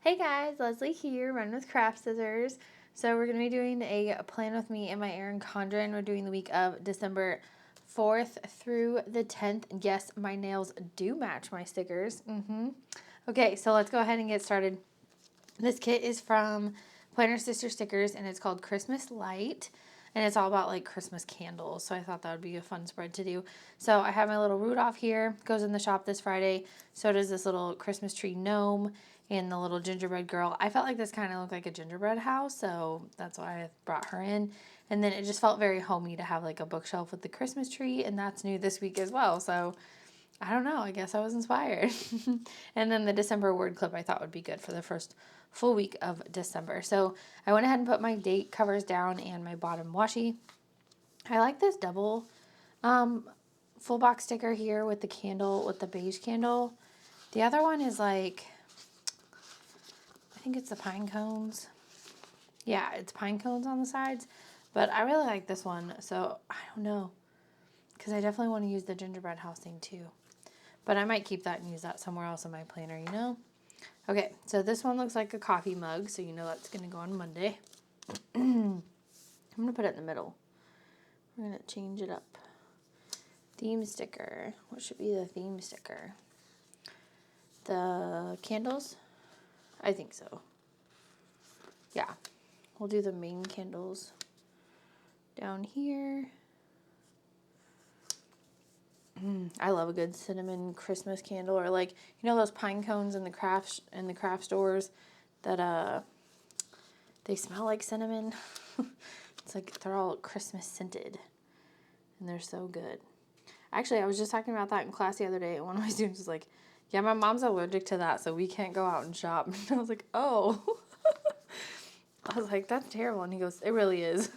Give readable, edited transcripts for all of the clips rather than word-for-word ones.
Hey guys, Leslie here, Run with Craft Scissors. So we're going to be doing a plan with me and my Erin Condren. We're doing the week of December 4th through the 10th. And yes, my nails do match my stickers. Okay, so let's go ahead and get started. This kit is from Planner Sister Stickers and it's called Christmas Light. And it's all about like Christmas candles. So I thought that would be a fun spread to do. So I have my little Rudolph here. Goes in the shop this Friday. So does this little Christmas tree gnome and the little gingerbread girl. I felt like this kind of looked like a gingerbread house. So that's why I brought her in. And then it just felt very homey to have like a bookshelf with the Christmas tree. And that's new this week as well. So I don't know. I guess I was inspired. And then the December word clip I thought would be good for the first full week of December. So I went ahead and put my date covers down and my bottom washi. I like this double full box sticker here with the candle, with the beige candle. The other one is like, I think it's the pine cones. Yeah, it's pine cones on the sides. But I really like this one. So I don't know. Because I definitely want to use the gingerbread house thing too. But I might keep that and use that somewhere else in my planner, you know? Okay, so this one looks like a coffee mug, so you know that's going to go on Monday. I'm going to put it in the middle. We're going to change it up. Theme sticker. What should be the theme sticker? The candles? I think so. Yeah, we'll do the main candles down here. I love a good cinnamon Christmas candle, or like, you know those pine cones in the craft stores that they smell like cinnamon. It's like they're all Christmas scented and they're so good. Actually, I was just talking about that in class the other day and one of my students was like, yeah, my mom's allergic to that, so we can't go out and shop. And I was like, oh. I was like, that's terrible. And he goes, it really is.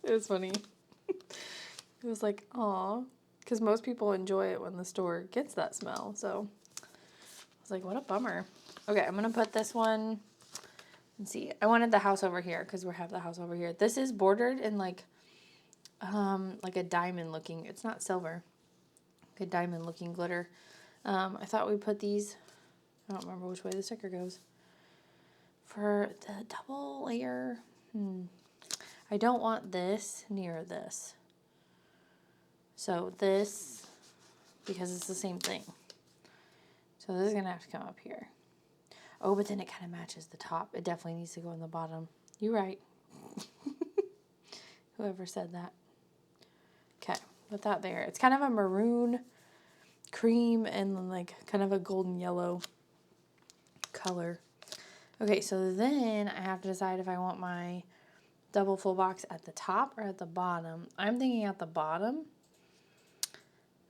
It was funny. It was like, aw. Because most people enjoy it when the store gets that smell. So I was like, what a bummer. Okay, I'm going to put this one. Let's see. I wanted the house over here because we have the house over here. This is bordered in like a diamond looking. It's not silver. Like a diamond looking glitter. I thought we put these. I don't remember which way the sticker goes. For the double layer. I don't want this near this. So this, because it's the same thing. So this is going to have to come up here. Oh, but then it kind of matches the top. It definitely needs to go in the bottom. You're right. Whoever said that. Okay, put that there. It's kind of a maroon, cream, and like kind of a golden yellow color. Okay, so then I have to decide if I want my double full box at the top or at the bottom. I'm thinking at the bottom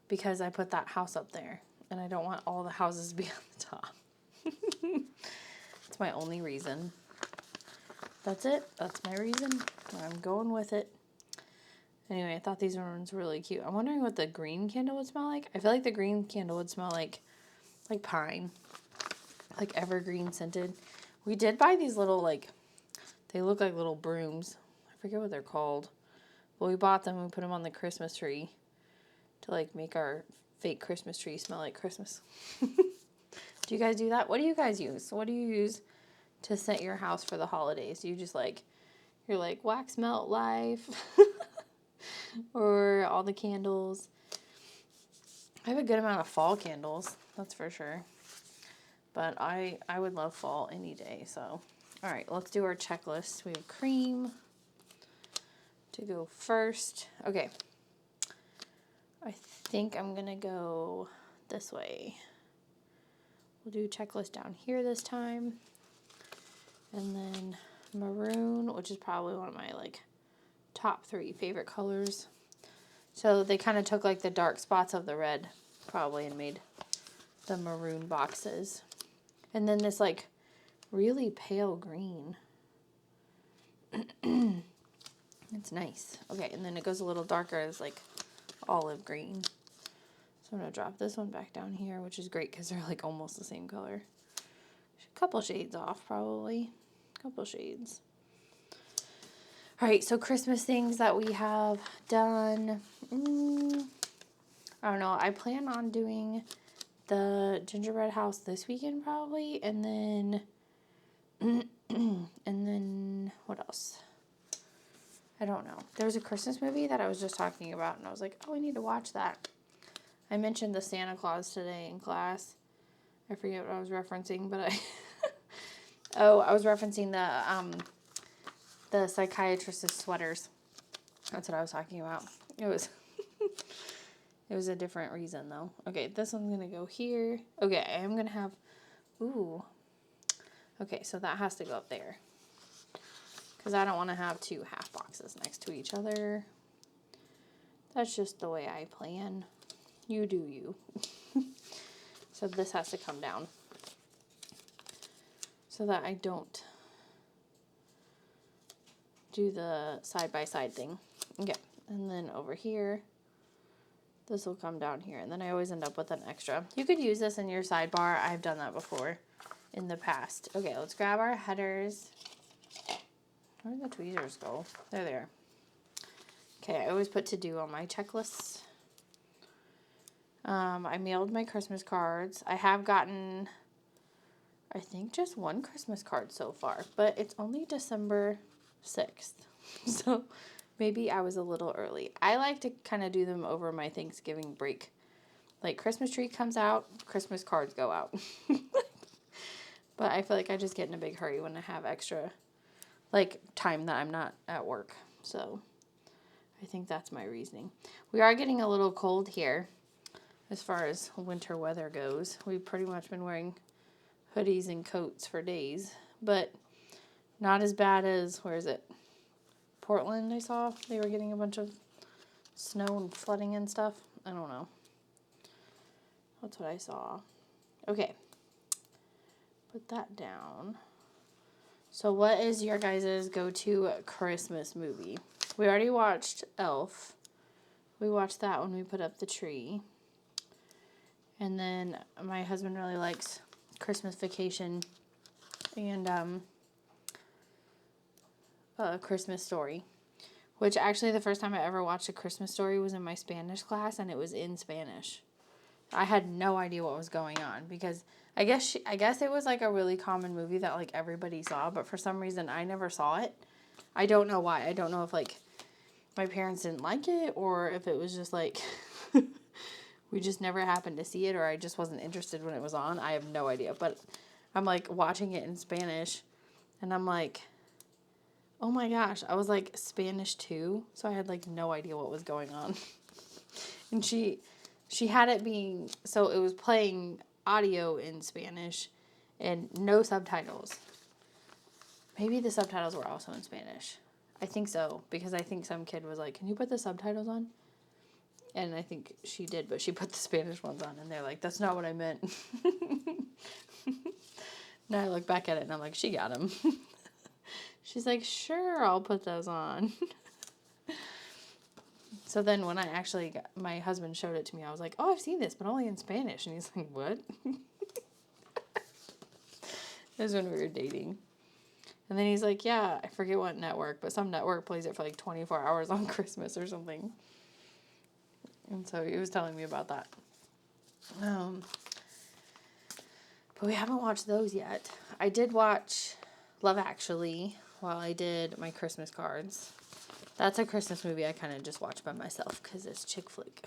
because I put that house up there and I don't want all the houses to be on the top. That's my only reason. That's it. That's my reason. I'm going with it. Anyway, I thought these ones were really cute. I'm wondering what the green candle would smell like. I feel like the green candle would smell like pine. Like evergreen scented. We did buy these little like, they look like little brooms. I forget what they're called. But we bought them and we put them on the Christmas tree to like make our fake Christmas tree smell like Christmas. Do you guys do that? What do you guys use? What do you use to scent your house for the holidays? Do you just like, you're like wax melt life or all the candles? I have a good amount of fall candles, that's for sure. But I would love fall any day. So, all right, let's do our checklist. We have cream to go first. Okay. I think I'm going to go this way. We'll do checklist down here this time. And then maroon, which is probably one of my like top 3 favorite colors. So they kind of took like the dark spots of the red probably and made the maroon boxes. And then this like really pale green. It's nice. Okay, and then it goes a little darker as like olive green. So I'm going to drop this one back down here, which is great because they're like almost the same color. A couple shades off probably. A couple shades. All right, so Christmas things that we have done. I don't know. I plan on doing the gingerbread house this weekend probably, and then And then, what else? I don't know. There was a Christmas movie that I was just talking about, and I was like, oh, I need to watch that. I mentioned the Santa Claus today in class. I forget what I was referencing, but I was referencing the psychiatrist's sweaters. That's what I was talking about. It was it was a different reason, though. Okay, this one's going to go here. Okay, I'm going to have, ooh. Okay, so that has to go up there. Because I don't want to have two half boxes next to each other. That's just the way I plan. You do you. So this has to come down. So that I don't do the side-by-side thing. Okay, and then over here, this will come down here. And then I always end up with an extra. You could use this in your sidebar. I've done that before in the past. Okay, let's grab our headers. Where did the tweezers go? They're there. Okay, I always put to do on my checklists. I mailed my Christmas cards. I have gotten, I think, just one Christmas card so far, but it's only December 6th. So maybe I was a little early. I like to kind of do them over my Thanksgiving break. Like, Christmas tree comes out, Christmas cards go out. But I feel like I just get in a big hurry when I have extra, like, time that I'm not at work. So I think that's my reasoning. We are getting a little cold here as far as winter weather goes. We've pretty much been wearing hoodies and coats for days, but not as bad as, where is it? Portland, I saw. They were getting a bunch of snow and flooding and stuff. I don't know. That's what I saw. Okay. Put that down. So what is your guys' go-to Christmas movie? We already watched Elf. We watched that when we put up the tree. And then my husband really likes Christmas Vacation and Christmas Story. Which actually the first time I ever watched A Christmas Story was in my Spanish class, and it was in Spanish. I had no idea what was going on because I guess it was like a really common movie that like everybody saw, but for some reason I never saw it. I don't know why. I don't know if like my parents didn't like it or if it was just like we just never happened to see it or I just wasn't interested when it was on. I have no idea. But I'm like watching it in Spanish and I'm like, oh my gosh, I was like Spanish too. So I had like no idea what was going on. And she had it being, so it was playing audio in Spanish and no subtitles. Maybe the subtitles were also in Spanish. I think so, because I think some kid was like, can you put the subtitles on? And I think she did, but she put the Spanish ones on, and they're like, that's not what I meant. Now I look back at it, and I'm like, she got them. She's like, sure, I'll put those on. So then when I actually my husband showed it to me, I was like, oh, I've seen this, but only in Spanish. And he's like, what? This is when we were dating. And then he's like, yeah, I forget what network, but some network plays it for like 24 hours on Christmas or something. And so he was telling me about that. But we haven't watched those yet. I did watch Love Actually while I did my Christmas cards. That's a Christmas movie I kind of just watch by myself because it's chick flick.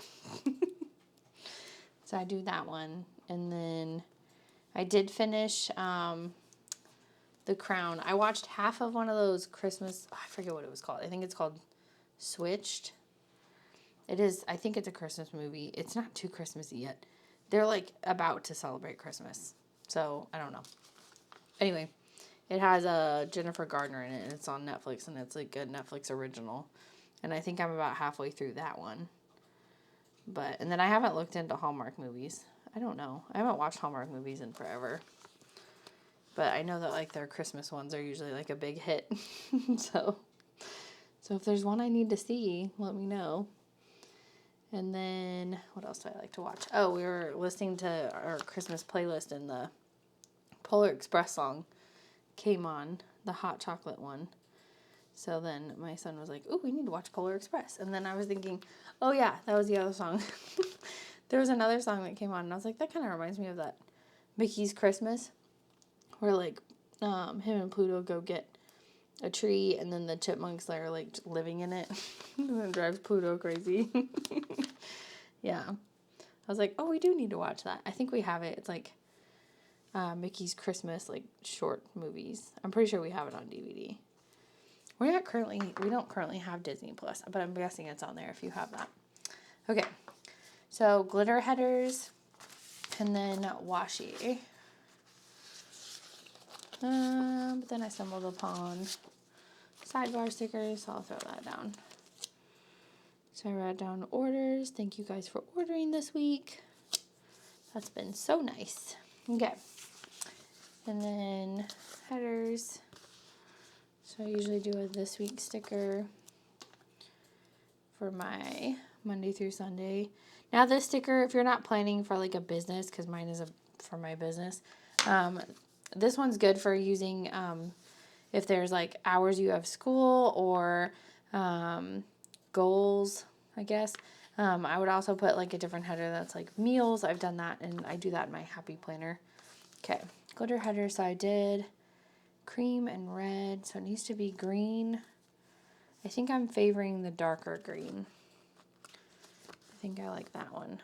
So I do that one. And then I did finish The Crown. I watched half of one of those Christmas, I forget what it was called. I think it's called Switched. It is, I think it's a Christmas movie. It's not too Christmassy yet. They're like about to celebrate Christmas. So I don't know. Anyway. It has Jennifer Gardner in it, and it's on Netflix, and it's like a Netflix original. And I think I'm about halfway through that one. And then I haven't looked into Hallmark movies. I don't know. I haven't watched Hallmark movies in forever. But I know that like their Christmas ones are usually like a big hit. So if there's one I need to see, let me know. And then what else do I like to watch? Oh, we were listening to our Christmas playlist, and the Polar Express song came on, the hot chocolate one. So then my son was like, ooh, we need to watch Polar Express. And then I was thinking, oh yeah, that was the other song. There was another song that came on, and I was like, that kind of reminds me of that Mickey's Christmas, where like him and Pluto go get a tree, and then the chipmunks are like living in it. And it drives Pluto crazy. Yeah. I was like, oh, we do need to watch that. I think we have it. It's like Mickey's Christmas, like, short movies. I'm pretty sure we have it on DVD. We don't currently have Disney Plus, but I'm guessing it's on there if you have that. Okay. So, glitter headers, and then washi. But then I stumbled upon sidebar stickers, so I'll throw that down. So I wrote down orders. Thank you guys for ordering this week. That's been so nice. Okay. And then headers. So I usually do a this week sticker for my Monday through Sunday. Now this sticker, if you're not planning for like a business, because mine is for my business, this one's good for using if there's like hours you have school or goals, I guess. I would also put like a different header that's like meals. I've done that, and I do that in my happy planner. Okay, glitter header. So I did cream and red, so it needs to be green. I think I'm favoring the darker green. I think I like that one.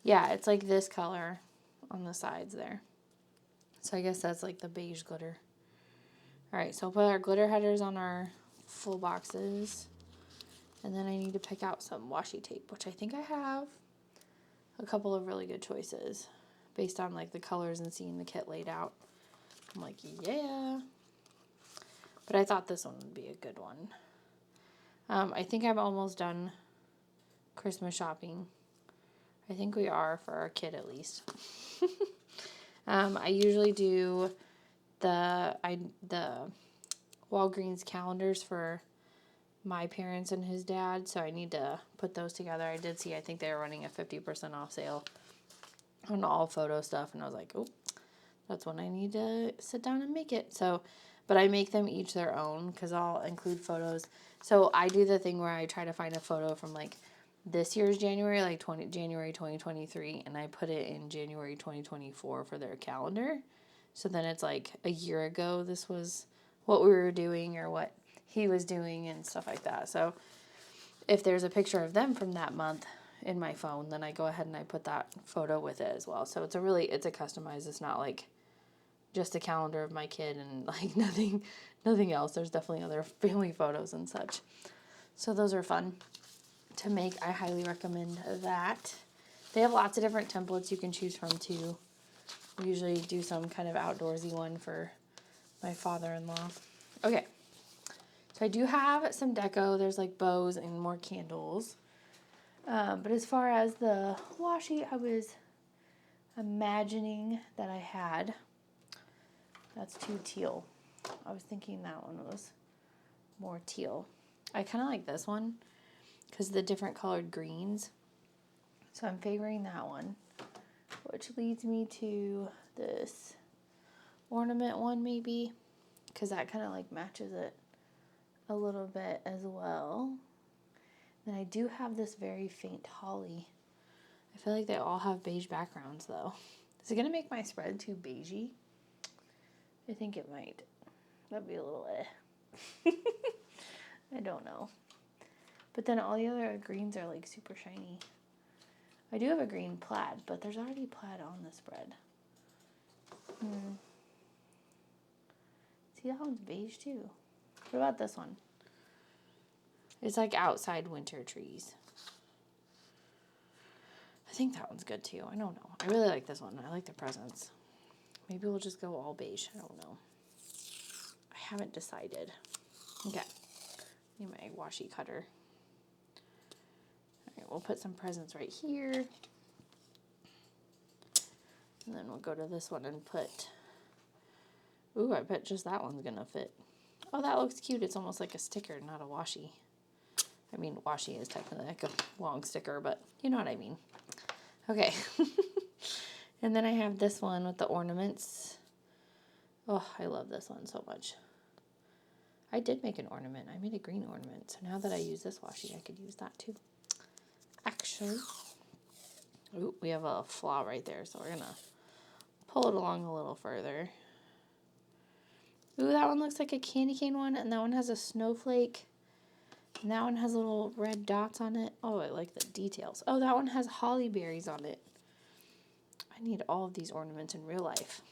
Yeah, it's like this color on the sides there. So I guess that's like the beige glitter. All right, so I'll put our glitter headers on our full boxes. And then I need to pick out some washi tape, which I think I have a couple of really good choices based on like the colors and seeing the kit laid out. I'm like, yeah. But I thought this one would be a good one. I think I'm almost done Christmas shopping. I think we are for our kid at least. I usually do the Walgreens calendars for my parents and his dad, so I need to put those together. I did see, I think they were running a 50% off sale on all photo stuff, and I was like, oh, that's when I need to sit down and make it. So, but I make them each their own because I'll include photos. So I do the thing where I try to find a photo from like this year's January, like January 2023, and I put it in January 2024 for their calendar. So then it's like a year ago, this was what we were doing or what he was doing and stuff like that. So if there's a picture of them from that month in my phone, then I go ahead and I put that photo with it as well. So it's a customized. It's not like just a calendar of my kid and like nothing else. There's definitely other family photos and such. So those are fun to make. I highly recommend that. They have lots of different templates you can choose from too. We usually do some kind of outdoorsy one for my father-in-law. Okay. So I do have some deco. There's like bows and more candles. But as far as the washi, I was imagining that I had. That's too teal. I was thinking that one was more teal. I kind of like this one because of the different colored greens. So I'm favoring that one, which leads me to this ornament one maybe, because that kind of like matches it a little bit as well. Then I do have this very faint holly. I feel like they all have beige backgrounds though. Is it going to make my spread too beigey? I think it might. That'd be a little I don't know. But then all the other greens are like super shiny. I do have a green plaid, but there's already plaid on the spread. See, that one's beige too. What about this one? It's like outside winter trees. I think that one's good too. I don't know. I really like this one. I like the presents. Maybe we'll just go all beige. I don't know. I haven't decided. Okay. Need my washi cutter. All right, we'll put some presents right here. And then we'll go to this one and put... Ooh, I bet just that one's gonna fit. Oh, that looks cute. It's almost like a sticker, not a washi. I mean, washi is technically like a long sticker, but you know what I mean. Okay. And then I have this one with the ornaments. Oh, I love this one so much. I did make an ornament. I made a green ornament. So now that I use this washi, I could use that too. Actually. Ooh, we have a flaw right there, so we're going to pull it along a little further. Ooh, that one looks like a candy cane one, and that one has a snowflake. And that one has little red dots on it. Oh, I like the details. Oh, that one has holly berries on it. I need all of these ornaments in real life.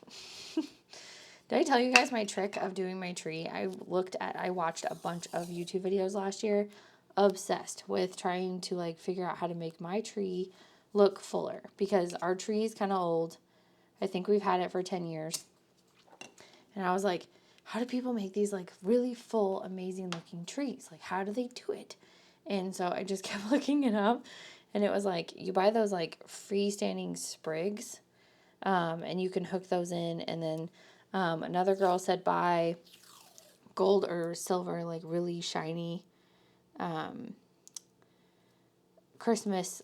Did I tell you guys my trick of doing my tree? I watched a bunch of YouTube videos last year, obsessed with trying to like figure out how to make my tree look fuller, because our tree is kind of old. I think we've had it for 10 years. And I was like, how do people make these like really full, amazing looking trees? Like, how do they do it? And so I just kept looking it up, and it was like, you buy those like freestanding sprigs, and you can hook those in. And then another girl said buy gold or silver, like really shiny Christmas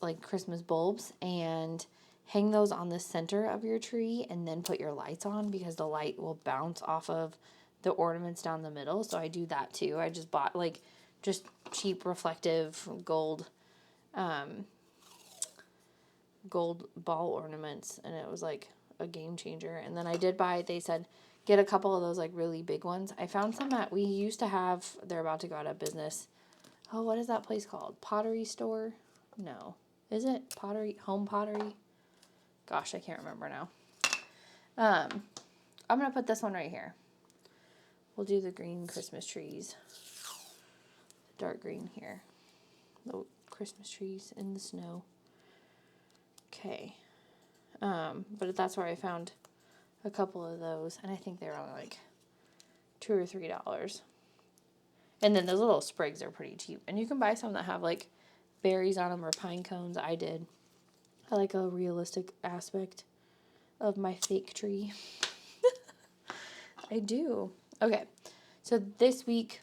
bulbs, and hang those on the center of your tree, and then put your lights on, because the light will bounce off of the ornaments down the middle. So I do that too. I just bought like just cheap reflective gold ball ornaments, and it was like a game changer. And then I did buy, they said get a couple of those like really big ones. I found some that we used to have, they're about to go out of business. Oh, what is that place called? Pottery Store? No. Is it Pottery? Home Pottery? Gosh, I can't remember now. I'm going to put this one right here. We'll do the green Christmas trees. The dark green here. The Christmas trees in the snow. Okay. But that's where I found a couple of those, and I think they're only like $2 or $3. And then those little sprigs are pretty cheap. And you can buy some that have like berries on them or pine cones. I did. I like a realistic aspect of my fake tree. I do. Okay. So this week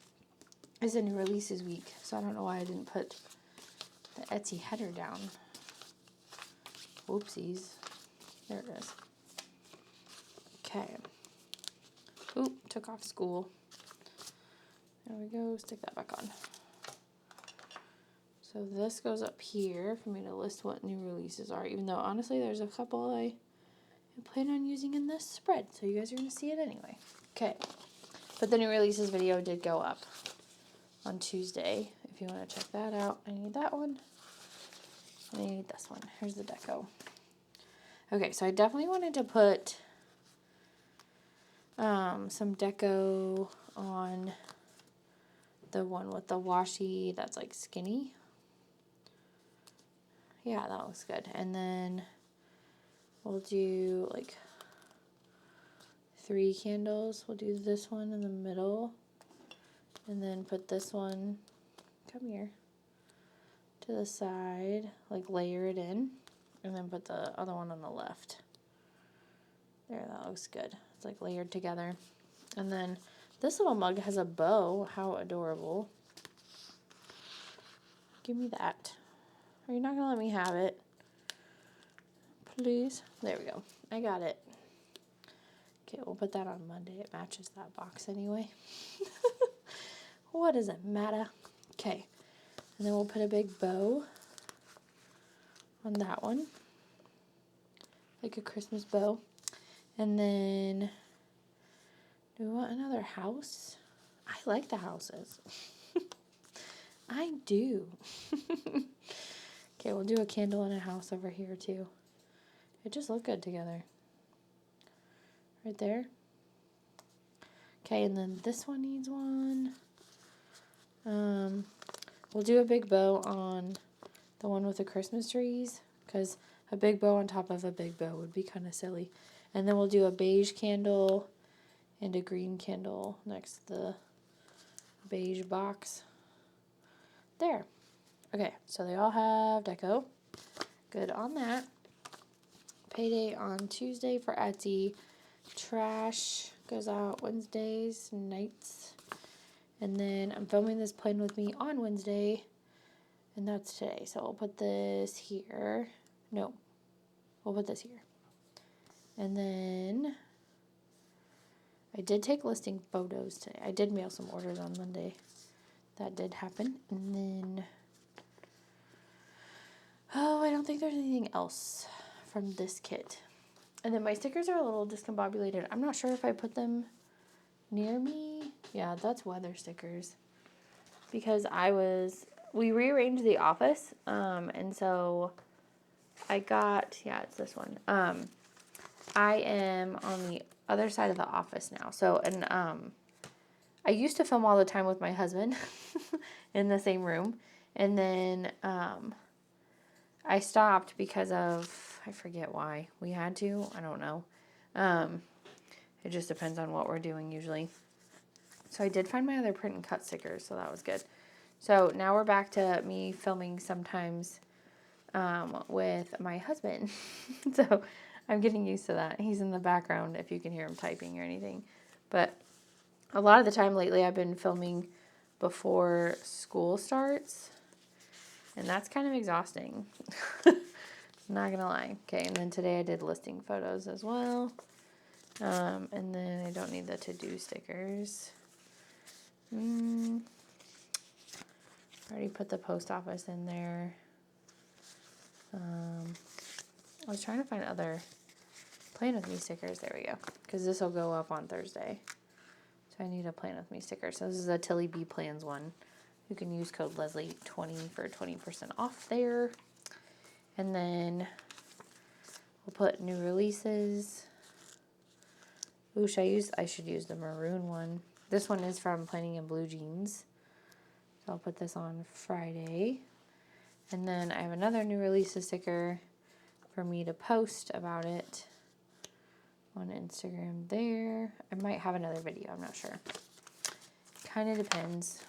is a new releases week. So I don't know why I didn't put the Etsy header down. Whoopsies. There it is. Okay. Oop, took off school. There we go. Stick that back on. So this goes up here for me to list what new releases are, even though honestly there's a couple I plan on using in this spread, so you guys are going to see it anyway. Okay, but the new releases video did go up on Tuesday. If you want to check that out, I need that one, and I need this one. Here's the deco. Okay, so I definitely wanted to put some deco on the one with the washi that's like skinny. Yeah, that looks good. And then we'll do like 3 candles. We'll do this one in the middle, and then put this one, come here, to the side, like layer it in, and then put the other one on the left. There, that looks good. It's like layered together. And then this little mug has a bow. How adorable. Give me that. Are you not going to let me have it? Please? There we go. I got it. Okay, we'll put that on Monday. It matches that box anyway. What does it matter? Okay. And then we'll put a big bow on that one. Like a Christmas bow. And then, do we want another house? I like the houses. I do. Okay, we'll do a candle and a house over here too. It just look good together. Right there. Okay, and then this one needs one. We'll do a big bow on the one with the Christmas trees, because a big bow on top of a big bow would be kind of silly. And then we'll do a beige candle and a green candle next to the beige box. There. Okay, so they all have deco. Good on that. Payday on Tuesday for Etsy. Trash goes out Wednesdays nights. And then I'm filming this Plan With Me on Wednesday. And that's today. So we'll put this here. No. We'll put this here. And then I did take listing photos today. I did mail some orders on Monday. That did happen. And then, oh, I don't think there's anything else from this kit. And then my stickers are a little discombobulated. I'm not sure if I put them near me. Yeah, that's weather stickers. Because we rearranged the office, and so I got, yeah, it's this one. I am on the other side of the office now. So, and I used to film all the time with my husband in the same room. And then I stopped because of, I forget why we had to. I don't know. It just depends on what we're doing usually. So I did find my other print and cut stickers, so that was good. So now we're back to me filming sometimes with my husband. So I'm getting used to that. He's in the background if you can hear him typing or anything. But a lot of the time lately I've been filming before school starts. And that's kind of exhausting. Not going to lie. Okay, and then today I did listing photos as well. And then I don't need the to-do stickers. I already put the post office in there. I was trying to find other Plan With Me stickers. There we go. Because this will go up on Thursday. So I need a Plan With Me sticker. So this is a Tilly B Plans one. You can use code Leslie20 for 20% off there. And then we'll put new releases. Ooh, I should use the maroon one. This one is from Planning in Blue Jeans. So I'll put this on Friday. And then I have another new releases sticker for me to post about it on Instagram there. I might have another video, I'm not sure. Kind of depends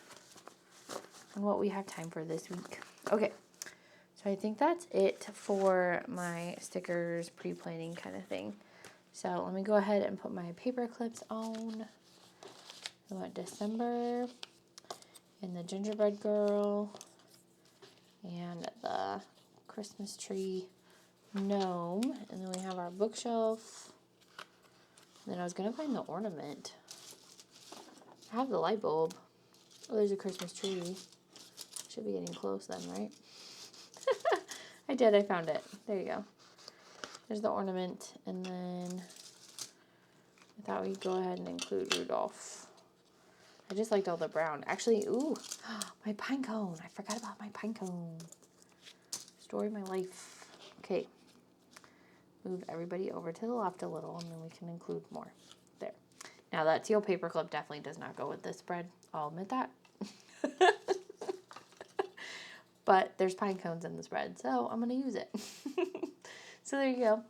on what we have time for this week. Okay, so I think that's it for my stickers pre-planning kind of thing. So let me go ahead and put my paper clips on. I want December and the gingerbread girl and the Christmas tree gnome, and then we have our bookshelf. And then I was gonna find the ornament. I have the light bulb. Oh, there's a Christmas tree. Should be getting close then, right? I found it. There you go. There's the ornament, and then I thought we'd go ahead and include Rudolph. I just liked all the brown. Actually, ooh, my pine cone. I forgot about my pine cone. Story of my life. Okay. Move everybody over to the left a little, and then we can include more. There. Now, that teal paper clip definitely does not go with this spread. I'll admit that. But there's pine cones in the spread, so I'm going to use it. So there you go.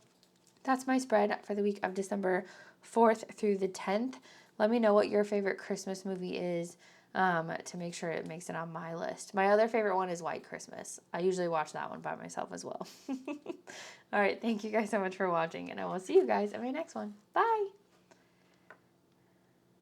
That's my spread for the week of December 4th through the 10th. Let me know what your favorite Christmas movie is to make sure it makes it on my list. My other favorite one is White Christmas. I usually watch that one by myself as well. All right, thank you guys so much for watching, and I will see you guys in my next one. Bye!